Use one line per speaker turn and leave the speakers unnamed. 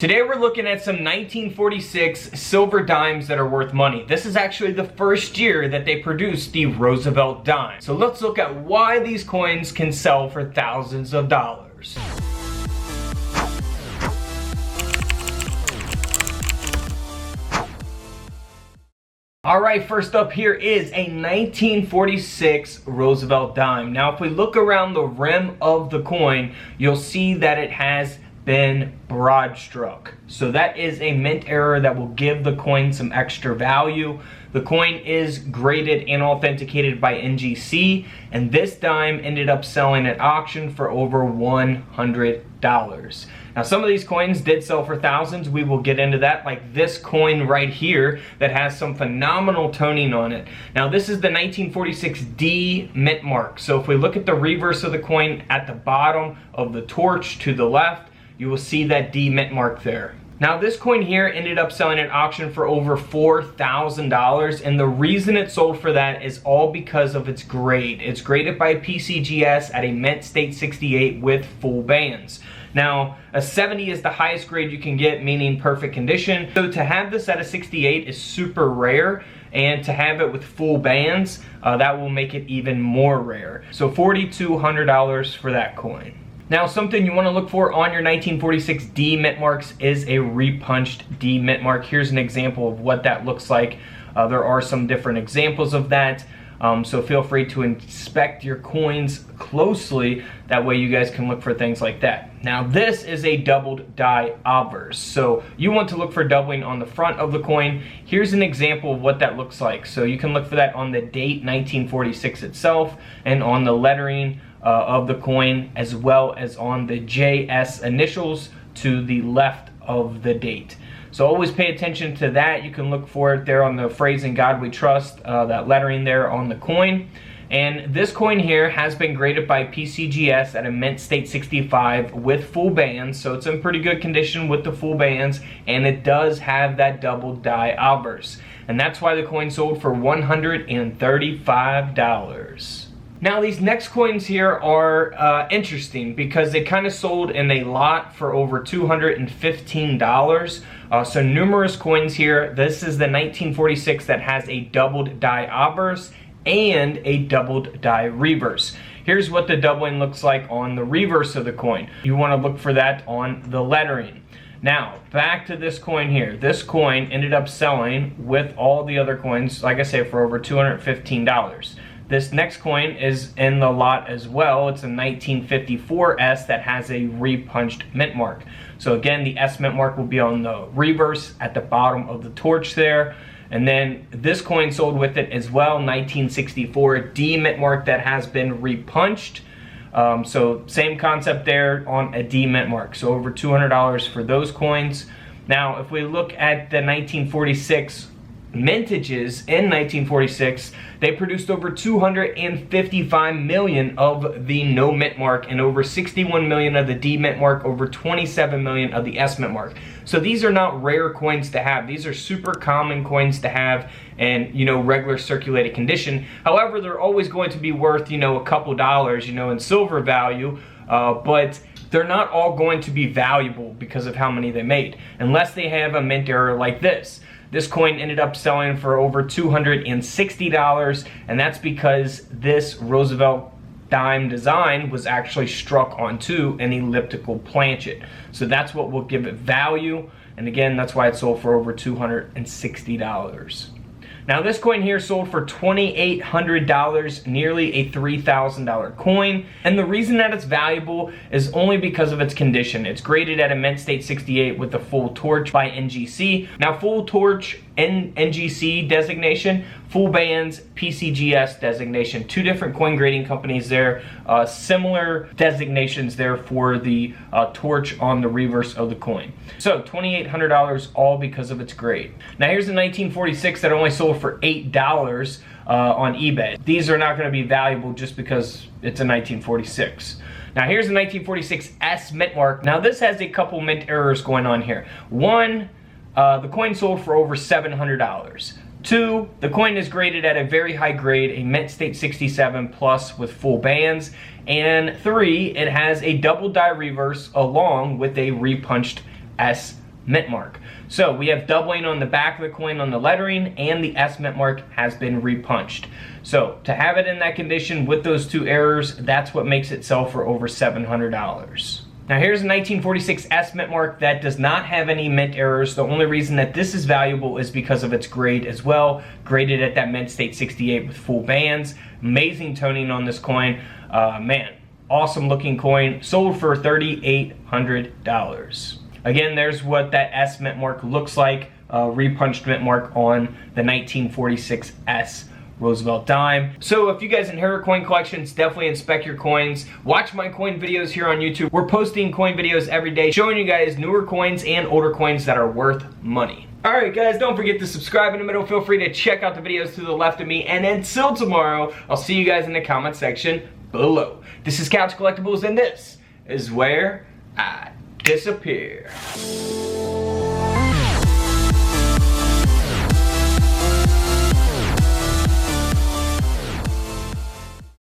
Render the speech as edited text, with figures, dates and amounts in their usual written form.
Today we're looking at some 1946 silver dimes that are worth money. This is actually the first year that they produced the Roosevelt dime. So let's look at why these coins can sell for thousands of dollars. Alright, first up here is a 1946 Roosevelt dime. Now if we look around the rim of the coin, you'll see that it has been broad struck. So that is a mint error that will give the coin some extra value. The coin is graded and authenticated by NGC, and this dime ended up selling at auction for over $100. Now some of these coins did sell for thousands. We will get into that, like this coin right here that has some phenomenal toning on it. Now this is the 1946 D mint mark. So if we look at the reverse of the coin at the bottom of the torch to the left, you will see that D mint mark there. Now this coin here ended up selling at auction for over $4,000, and the reason it sold for that is all because of its grade. It's graded by PCGS at a mint state 68 with full bands. Now a 70 is the highest grade you can get, meaning perfect condition. So to have this at a 68 is super rare, and to have it with full bands, that will make it even more rare. So $4,200 for that coin. Now something you want to look for on your 1946 D mint marks is a repunched D mint mark. Here's an example of what that looks like. There are some different examples of that. So feel free to inspect your coins closely. That way you guys can look for things like that. Now this is a doubled die obverse. So you want to look for doubling on the front of the coin. Here's an example of what that looks like. So you can look for that on the date 1946 itself and on the lettering of the coin, as well as on the JS initials to the left of the date. So always pay attention to that. You can look for it there on the phrase "In God We Trust," that lettering there on the coin. And this coin here has been graded by PCGS at a mint state 65 with full bands, so it's in pretty good condition with the full bands, and it does have that double die obverse. And that's why the coin sold for $135. Now these next coins here are interesting because they kind of sold in a lot for over $215. So numerous coins here. This is the 1946 that has a doubled die obverse and a doubled die reverse. Here's what the doubling looks like on the reverse of the coin. You want to look for that on the lettering. Now, back to this coin here. This coin ended up selling with all the other coins, like I say, for over $215. This next coin is in the lot as well. It's a 1954 S that has a repunched mint mark. So again, the S mint mark will be on the reverse at the bottom of the torch there. And then this coin sold with it as well, 1964 D mint mark that has been repunched. So same concept there on a D mint mark. So over $200 for those coins. Now, if we look at the 1946 mintages in 1946, they produced over 255 million of the no mint mark and over 61 million of the D mint mark, over 27 million of the S mint mark. So these are not rare coins to have. These are super common coins to have and, you know, regular circulated condition. However, they're always going to be worth, you know, a couple dollars, you know, in silver value, but they're not all going to be valuable because of how many they made, unless they have a mint error like this. This coin ended up selling for over $260, and that's because this Roosevelt dime design was actually struck onto an elliptical planchet. So that's what will give it value, and again, that's why it sold for over $260. Now this coin here sold for $2,800, nearly a $3,000 coin. And the reason that it's valuable is only because of its condition. It's graded at a mint state 68 with the full torch by NGC. Now full torch and NGC designation, full bands PCGS designation. Two different coin grading companies there. Similar designations there for the torch on the reverse of the coin. So $2,800 all because of its grade. Now here's the 1946 that only sold for $8 on eBay. These are not going to be valuable just because it's a 1946. Now here's the 1946 S mint mark. Now this has a couple mint errors going on here. One, the coin sold for over $700. 2, the coin is graded at a very high grade, a mint state 67 plus with full bands. And 3, it has a double die reverse along with a repunched S mint mark. So we have doubling on the back of the coin on the lettering, and the S mint mark has been repunched. So to have it in that condition with those two errors, that's what makes it sell for over $700. Now here's a 1946 S mint mark that does not have any mint errors. The only reason that this is valuable is because of its grade as well. Graded at that mint state 68 with full bands. Amazing toning on this coin. Man, awesome looking coin. Sold for $3,800. Again, there's what that S mint mark looks like. Repunched mint mark on the 1946 S Roosevelt dime. So if you guys inherit coin collections, definitely inspect your coins. Watch my coin videos here on YouTube. We're posting coin videos every day, showing you guys newer coins and older coins that are worth money. Alright guys, don't forget to subscribe in the middle. Feel free to check out the videos to the left of me. And until tomorrow, I'll see you guys in the comment section below. This is Couch Collectibles, and this is where I disappear.